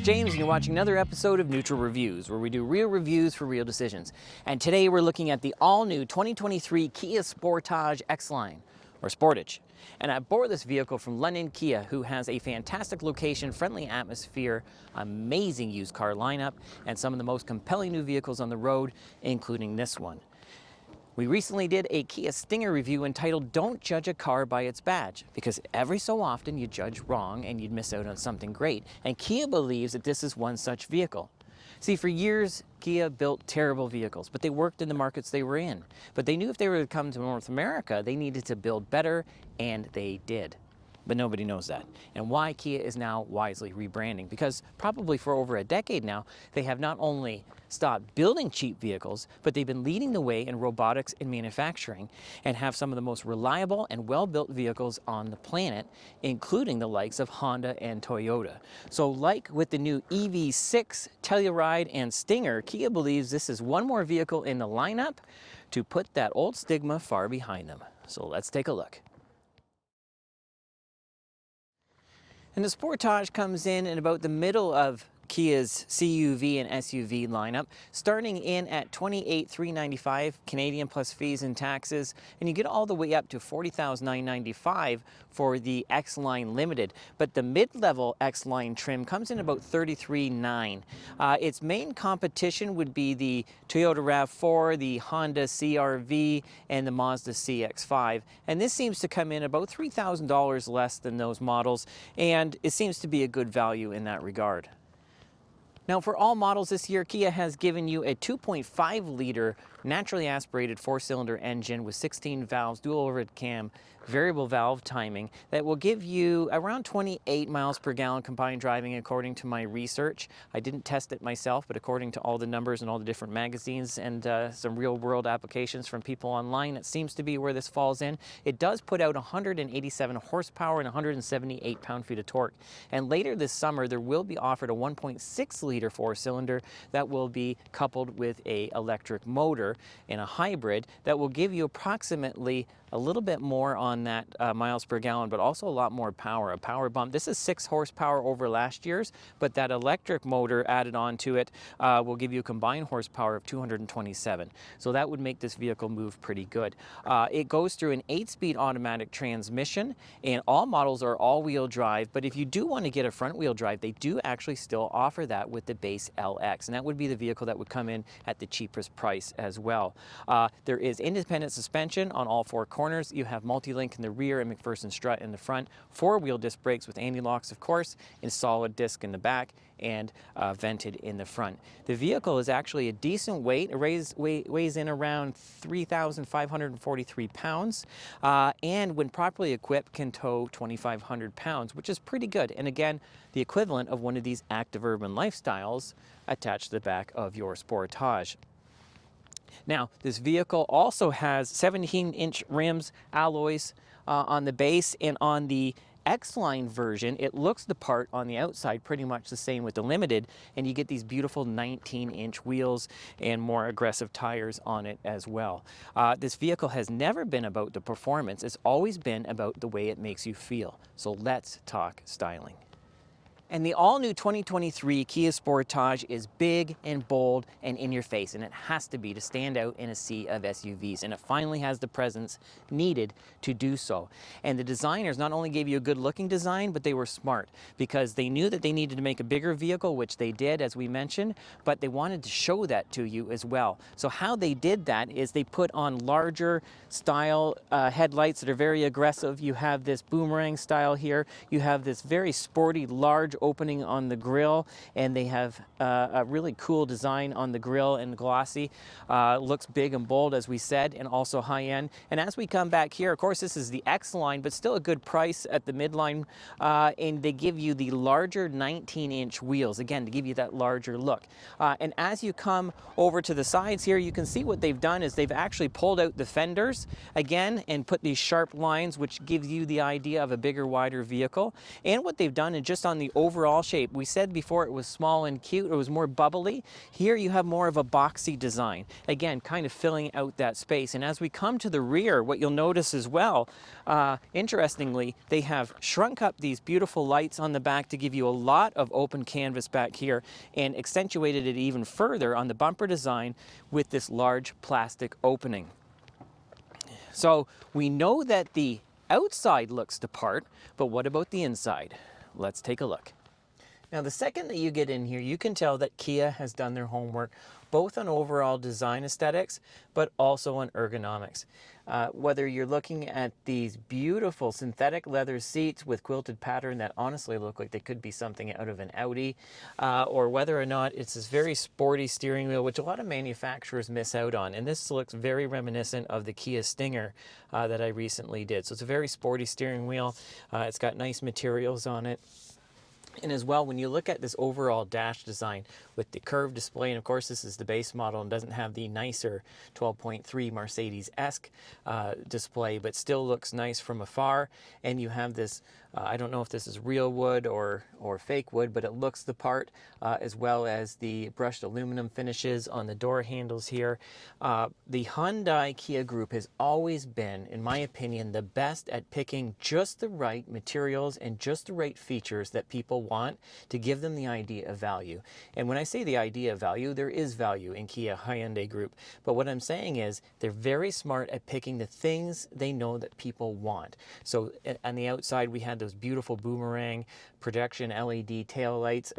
name's James and you're watching another episode of Neutral Reviews, where we do real reviews for real decisions. And today we're looking at the all-new 2023 Kia Sportage X-Line, or Sportage. And I bought this vehicle from London Kia, who has a fantastic location, friendly atmosphere, amazing used car lineup, and some of the most compelling new vehicles on the road, including this one. We recently did a Kia Stinger review entitled Don't Judge a Car by Its Badge, because every so often you judge wrong and you'd miss out on something great. And Kia believes that this is one such vehicle. See, for years, Kia built terrible vehicles, but they worked in the markets they were in. But they knew if they were to come to North America, they needed to build better, and they did. But nobody knows that. And why Kia is now wisely rebranding, because probably for over a decade now, they have not only stopped building cheap vehicles, but they've been leading the way in robotics and manufacturing and have some of the most reliable and well-built vehicles on the planet, including the likes of Honda and Toyota. So like with the new EV6, Telluride, and Stinger, Kia believes this is one more vehicle in the lineup to put that old stigma far behind them. So let's take a look. And the Sportage comes in about the middle of Kia's CUV and SUV lineup, starting in at $28,395 Canadian plus fees and taxes, and you get all the way up to $40,995 for the X-Line Limited. But the mid-level X-Line trim comes in about $33,900. Its main competition would be the Toyota RAV4, the Honda CR-V, and the Mazda CX-5. And this seems to come in about $3,000 less than those models, and it seems to be a good value in that regard. Now, for all models this year, Kia has given you a 2.5-liter naturally aspirated 4-cylinder engine with 16 valves, dual overhead cam, variable valve timing that will give you around 28 miles per gallon combined driving according to my research. I didn't test it myself, but according to all the numbers and all the different magazines and some real-world applications from people online, it seems to be where this falls in. It does put out 187 horsepower and 178 pound-feet of torque. And later this summer, there will be offered a 1.6-liter 4-cylinder that will be coupled with an electric motor in a hybrid that will give you approximately a little bit more on that miles per gallon, but also a lot more power, a power bump. This is 6 horsepower over last year's, but that electric motor added on to it will give you a combined horsepower of 227. So that would make this vehicle move pretty good. It goes through an 8-speed automatic transmission, and all models are all-wheel drive, but if you do want to get a front-wheel drive, they do actually still offer that with the base LX, and that would be the vehicle that would come in at the cheapest price as well. There is independent suspension on all 4 corners. You have multi-link in the rear and McPherson strut in the front, 4-wheel disc brakes with anti-locks, of course, and solid disc in the back, and vented in the front. The vehicle is actually a decent weight. It weighs in around 3,543 pounds, and when properly equipped can tow 2,500 pounds, which is pretty good. And again, the equivalent of one of these active urban lifestyles attached to the back of your Sportage. Now, this vehicle also has 17-inch rims, alloys on the base, and on the X-Line version, it looks the part on the outside, pretty much the same with the Limited, and you get these beautiful 19-inch wheels and more aggressive tires on it as well. This vehicle has never been about the performance. It's always been about the way it makes you feel. So let's talk styling. And the all-new 2023 Kia Sportage is big and bold and in your face, and it has to be to stand out in a sea of SUVs, and it finally has the presence needed to do so. And the designers not only gave you a good-looking design, but they were smart, because they knew that they needed to make a bigger vehicle, which they did, as we mentioned, but they wanted to show that to you as well. So how they did that is they put on larger style headlights that are very aggressive. You have this boomerang style here. You have this very sporty, large opening on the grille, and they have a really cool design on the grille and glossy. Looks big and bold, as we said, and also high-end. And as we come back here, of course, this is the X-Line, but still a good price at the midline, and they give you the larger 19-inch wheels, again, to give you that larger look. And as you come over to the sides here, you can see what they've done is they've actually pulled out the fenders again and put these sharp lines, which gives you the idea of a bigger, wider vehicle. And what they've done is just on the overall shape. We said before it was small and cute, it was more bubbly. Here you have more of a boxy design. Again, kind of filling out that space. And as we come to the rear, what you'll notice as well, interestingly, they have shrunk up these beautiful lights on the back to give you a lot of open canvas back here, and accentuated it even further on the bumper design with this large plastic opening. So we know that the outside looks the part, but what about the inside? Let's take a look. Now, the second that you get in here, you can tell that Kia has done their homework, both on overall design aesthetics, but also on ergonomics. Whether you're looking at these beautiful synthetic leather seats with quilted pattern that honestly look like they could be something out of an Audi, or whether or not it's this very sporty steering wheel, which a lot of manufacturers miss out on. And this looks very reminiscent of the Kia Stinger that I recently did. So it's a very sporty steering wheel. It's got nice materials on it. And as well, when you look at this overall dash design with the curved display, and of course this is the base model and doesn't have the nicer 12.3 Mercedes-esque display, but still looks nice from afar. And you have this, I don't know if this is real wood or fake wood, but it looks the part, as well as the brushed aluminum finishes on the door handles here. The Hyundai Kia group has always been, in my opinion, the best at picking just the right materials and just the right features that people want to give them the idea of value. And when I say the idea of value, there is value in Kia Hyundai Group. But what I'm saying is they're very smart at picking the things they know that people want. So on the outside, we had those beautiful boomerang projection LED headlights,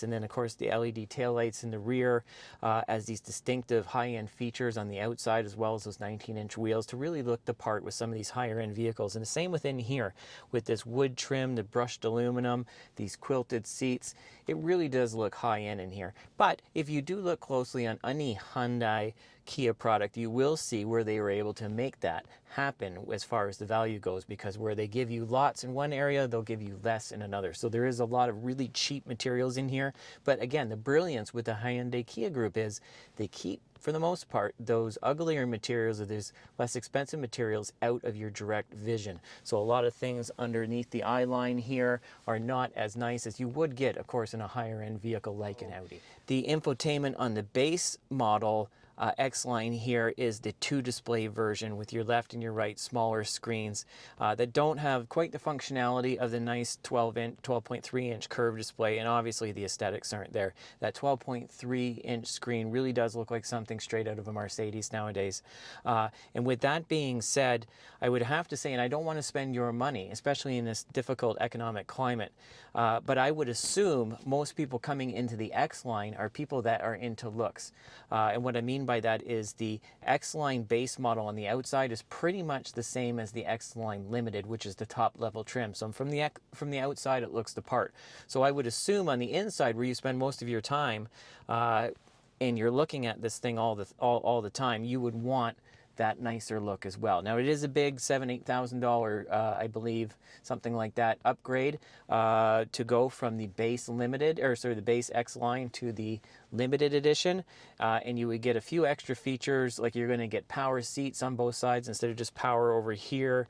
and then of course the LED taillights in the rear as these distinctive high-end features on the outside, as well as those 19-inch wheels to really look the part with some of these higher-end vehicles. And the same within here with this wood trim, the brushed aluminum, these quilted seats. It really does look high-end in here. But if you do look closely on any Hyundai Kia product, you will see where they were able to make that happen as far as the value goes, because where they give you lots in one area, they'll give you less in another. So there is a lot of really cheap materials in here. But again, the brilliance with the Hyundai Kia group is they keep, for the most part, those uglier materials or those less expensive materials out of your direct vision. So a lot of things underneath the eye line here are not as nice as you would get, of course, in a higher end vehicle like an Audi. The infotainment on the base model X-Line here is the 2-display version with your left and your right smaller screens that don't have quite the functionality of the nice 12.3-inch curved display, and obviously the aesthetics aren't there. That 12.3-inch screen really does look like something straight out of a Mercedes nowadays. And with that being said, I would have to say, and I don't want to spend your money, especially in this difficult economic climate, but I would assume most people coming into the X-Line are people that are into looks. And what I mean by that is the X-Line base model on the outside is pretty much the same as the X-Line Limited, which is the top level trim. So from the outside, it looks the part. So I would assume on the inside, where you spend most of your time, and you're looking at this thing all the time, you would want that nicer look as well. Now it is a big $7,000-8,000, I believe, something like that, upgrade to go from the base limited, or sorry, the base X-Line to the limited edition, and you would get a few extra features, like you're going to get power seats on both sides instead of just power over here.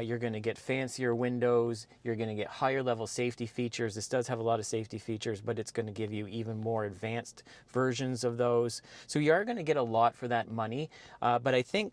You're going to get fancier windows. You're going to get higher level safety features. This does have a lot of safety features, but it's going to give you even more advanced versions of those. So you are going to get a lot for that money, but I think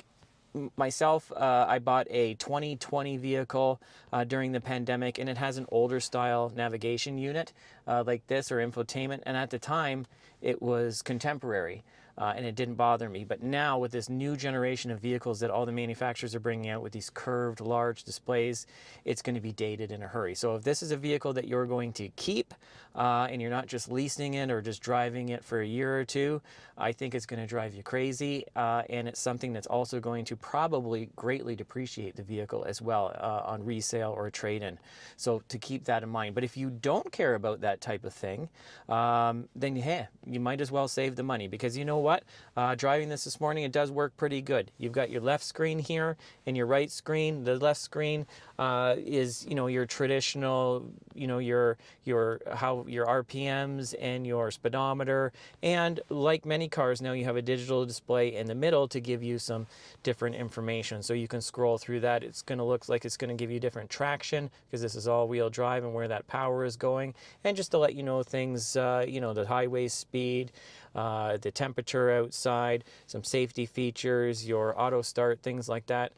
myself, I bought a 2020 vehicle during the pandemic, and it has an older style navigation unit like this, or infotainment, and at the time it was contemporary. And it didn't bother me. But now with this new generation of vehicles that all the manufacturers are bringing out with these curved large displays, it's going to be dated in a hurry. So if this is a vehicle that you're going to keep and you're not just leasing it or just driving it for a year or two, I think it's going to drive you crazy. And it's something that's also going to probably greatly depreciate the vehicle as well on resale or trade-in. So to keep that in mind. But if you don't care about that type of thing, then hey, you might as well save the money, because you know what? what, driving this morning, it does work pretty good. You've got your left screen here and your right screen. The left screen is, you know, your traditional, you know, your RPMs and your speedometer. And like many cars now, you have a digital display in the middle to give you some different information. So you can scroll through that. It's going to look like it's going to give you different traction because this is all-wheel drive and where that power is going. And just to let you know things, you know, the highway speed, the temperature outside, some safety features, your auto start, things like that.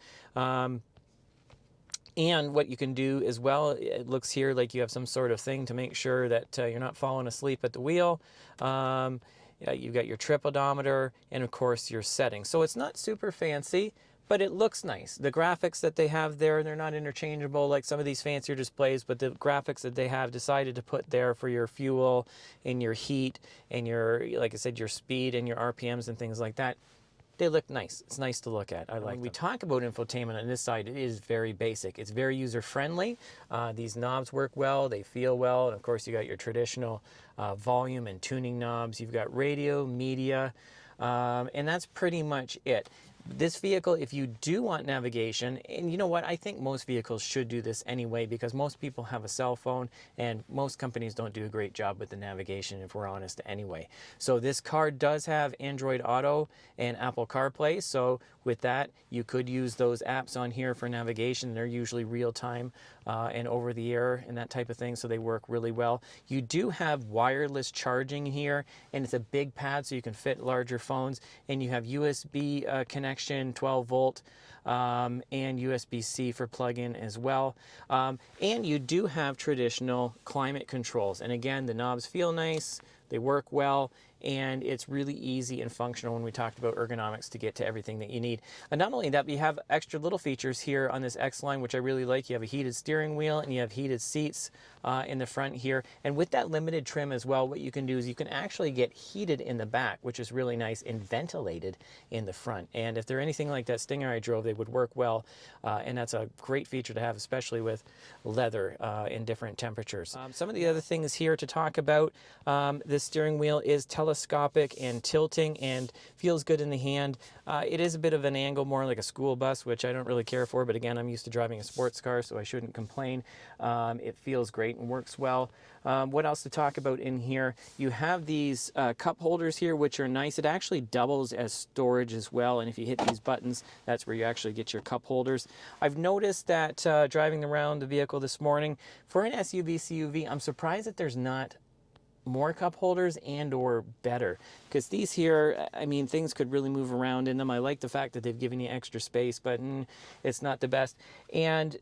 And what you can do as well, it looks here like you have some sort of thing to make sure that you're not falling asleep at the wheel. You've got your trip odometer and of course your settings. So it's not super fancy, but it looks nice. The graphics that they have there, they're not interchangeable like some of these fancier displays, but the graphics that they have decided to put there for your fuel and your heat and your, like I said, your speed and your RPMs and things like that, they look nice. It's nice to look at. I like them. When we talk about infotainment on this side, it is very basic. It's very user-friendly. These knobs work well. They feel well. And of course, you got your traditional volume and tuning knobs. You've got radio, media, and that's pretty much it. This vehicle, if you do want navigation, and you know what, I think most vehicles should do this anyway because most people have a cell phone and most companies don't do a great job with the navigation, if we're honest, anyway. So this car does have Android Auto and Apple CarPlay, so with that, you could use those apps on here for navigation. They're usually real-time and over-the-air and that type of thing, so they work really well. You do have wireless charging here, and it's a big pad so you can fit larger phones, and you have USB connection, 12 volt, and USB-C for plug-in as well. And you do have traditional climate controls. And again, the knobs feel nice, they work well, and it's really easy and functional when we talked about ergonomics to get to everything that you need. And not only that, but you have extra little features here on this X line, which I really like. You have a heated steering wheel and you have heated seats in the front here. And with that limited trim as well, what you can do is you can actually get heated in the back, which is really nice, and ventilated in the front. And if they're anything like that Stinger I drove, they would work well. And that's a great feature to have, especially with leather in different temperatures. Some of the other things here to talk about, this steering wheel is telescopic and tilting and feels good in the hand. It is a bit of an angle, more like a school bus, which I don't really care for, but again, I'm used to driving a sports car, so I shouldn't complain. It feels great and works well. What else to talk about in here? You have these cup holders here, which are nice. It actually doubles as storage as well, and if you hit these buttons, that's where you actually get your cup holders. I've noticed that driving around the vehicle this morning, for an SUV CUV, I'm surprised that there's not more cup holders and or better, because these here, I mean, things could really move around in them. I like the fact that they've given you extra space, but it's not the best. And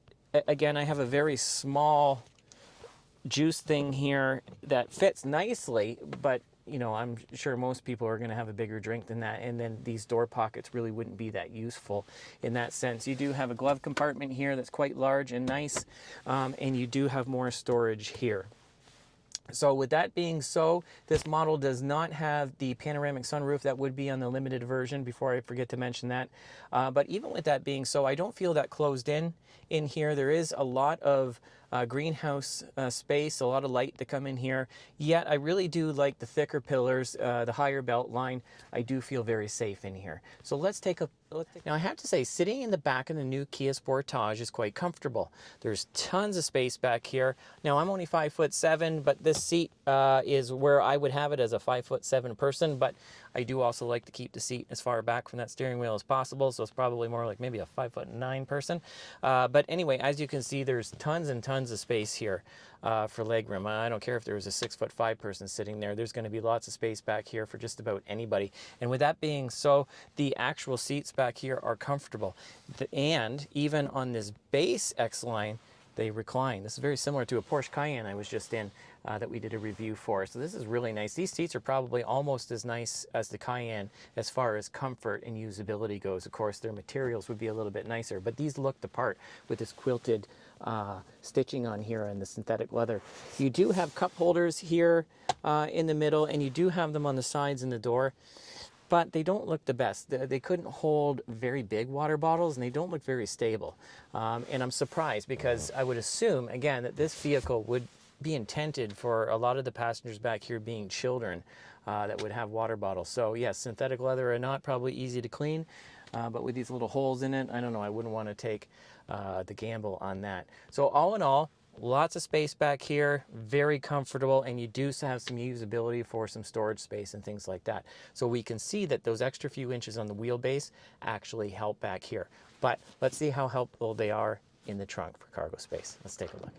again, I have a very small juice thing here that fits nicely, but you know, I'm sure most people are going to have a bigger drink than that, and then these door pockets really wouldn't be that useful in that sense. You do have a glove compartment here that's quite large and nice, and you do have more storage here. So with that being so, this model does not have the panoramic sunroof that would be on the limited version, before I forget to mention that. But even with that being so, I don't feel that closed in here. There is a lot of greenhouse space, a lot of light to come in here. Yet I really do like the thicker pillars, the higher belt line. I do feel very safe in here. So let's take a look. Now I have to say, sitting in the back of the new Kia Sportage is quite comfortable. There's tons of space back here. Now I'm only 5'7", but this seat is where I would have it as a 5'7" person, but I do also like to keep the seat as far back from that steering wheel as possible, so it's probably more like maybe a 5'9" person. But anyway, as you can see, there's tons and tons of space here for legroom. I don't care if there was a 6'5" person sitting there. There's going to be lots of space back here for just about anybody. And with that being so, the actual seats back here are comfortable. And even on this base X-Line, they recline. This is very similar to a Porsche Cayenne I was just in that we did a review for. So this is really nice. These seats are probably almost as nice as the Cayenne as far as comfort and usability goes. Of course, their materials would be a little bit nicer, but these look the part with this quilted stitching on here and the synthetic leather. You do have cup holders here in the middle, and you do have them on the sides and the door, but they don't look the best. They couldn't hold very big water bottles, and they don't look very stable. And I'm surprised, because I would assume, again, that this vehicle would be intended for a lot of the passengers back here being children. that would have water bottles. So yes, synthetic leather or not, probably easy to clean, but with these little holes in it, I don't know, I wouldn't want to take the gamble on that. So all in all, lots of space back here, very comfortable, and you do have some usability for some storage space and things like that. So we can see that those extra few inches on the wheelbase actually help back here. But let's see how helpful they are in the trunk for cargo space. Let's take a look.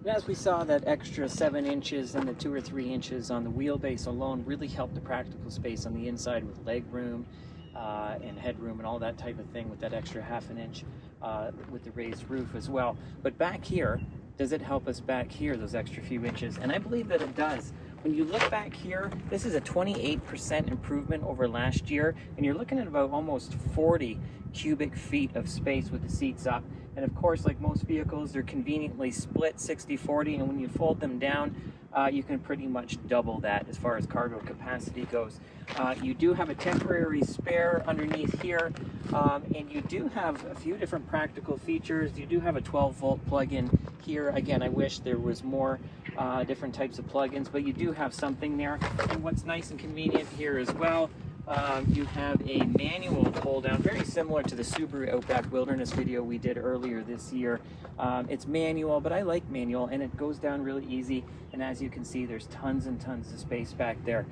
As we saw, that extra 7 inches and the 2 or 3 inches on the wheelbase alone really helped the practical space on the inside with leg room and headroom and all that type of thing, with that extra ½ an inch with the raised roof as well. But back here, does it help us back here, those extra few inches? And I believe that it does. When you look back here, this is a 28% improvement over last year, and you're looking at about almost 40 cubic feet of space with the seats up. And of course, like most vehicles, they're conveniently split 60-40, and when you fold them down, you can pretty much double that as far as cargo capacity goes. You do have a temporary spare underneath here, and you do have a few different practical features. You do have a 12-volt plug-in here. Again, I wish there was more different types of plug-ins, but you do have something there. And what's nice and convenient here as well, you have a manual pull down, very similar to the Subaru Outback Wilderness video we did earlier this year. It's manual, but I like manual, and it goes down really easy. And as you can see, there's tons and tons of space back there.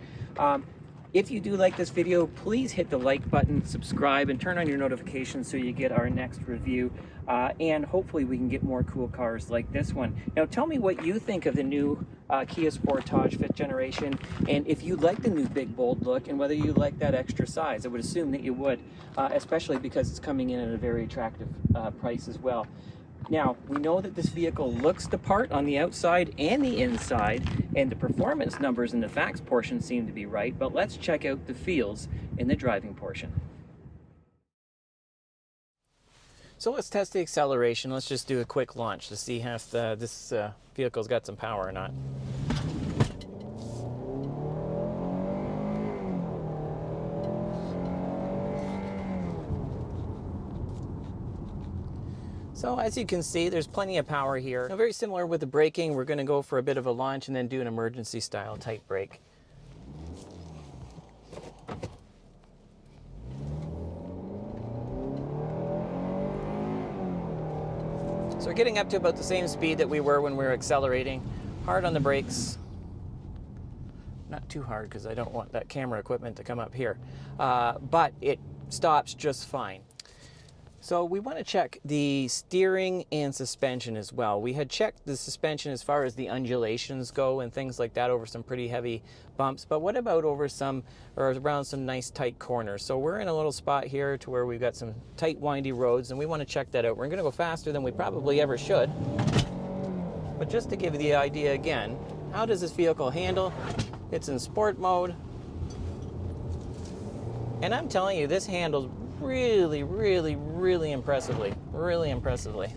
If you do like this video, please hit the like button, subscribe, and turn on your notifications so you get our next review. And hopefully we can get more cool cars like this one. Now tell me what you think of the new Kia Sportage 5th generation, and if you like the new big bold look, and whether you like that extra size. I would assume that you would, especially because it's coming in at a very attractive price as well. Now, we know that this vehicle looks the part on the outside and the inside, and the performance numbers in the facts portion seem to be right, but let's check out the feels in the driving portion. So let's test the acceleration. Let's just do a quick launch to see if this vehicle's got some power or not. So as you can see, there's plenty of power here. Now, very similar with the braking, we're going to go for a bit of a launch and then do an emergency style type brake. So we're getting up to about the same speed that we were when we were accelerating. Hard on the brakes. Not too hard because I don't want that camera equipment to come up here. But it stops just fine. So we want to check the steering and suspension as well. We had checked the suspension as far as the undulations go and things like that over some pretty heavy bumps, but what about over some, or around some nice tight corners? So we're in a little spot here to where we've got some tight windy roads, and we want to check that out. We're going to go faster than we probably ever should, but just to give you the idea again, how does this vehicle handle? It's in sport mode, and I'm telling you, this handles really, really, really impressively. Really impressively.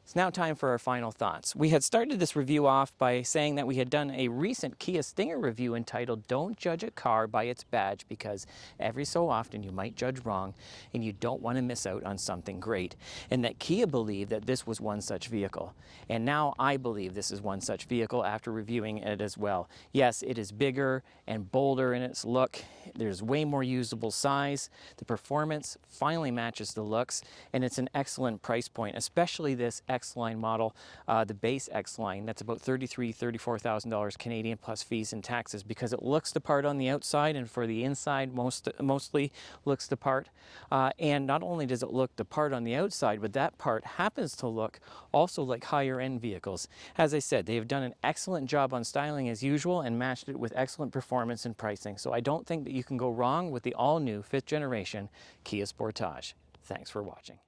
It's now time for our final thoughts. We had started this review off by saying that we had done a recent Kia Stinger review entitled "Don't Judge a Car by Its Badge," because every so often you might judge wrong and you don't want to miss out on something great. And that Kia believed that this was one such vehicle. And now I believe this is one such vehicle after reviewing it as well. Yes, it is bigger and bolder in its look. There's way more usable size. The performance finally matches the looks, and it's an excellent price point, especially this X-Line model, the base X-Line. That's about $34,000 Canadian plus fees and taxes, because it looks the part on the outside, and for the inside mostly looks the part. And not only does it look the part on the outside, but that part happens to look also like higher end vehicles. As I said, they have done an excellent job on styling as usual and matched it with excellent performance and pricing. So I don't think that you can go wrong with the all-new 5th generation Kia Sportage. Thanks for watching.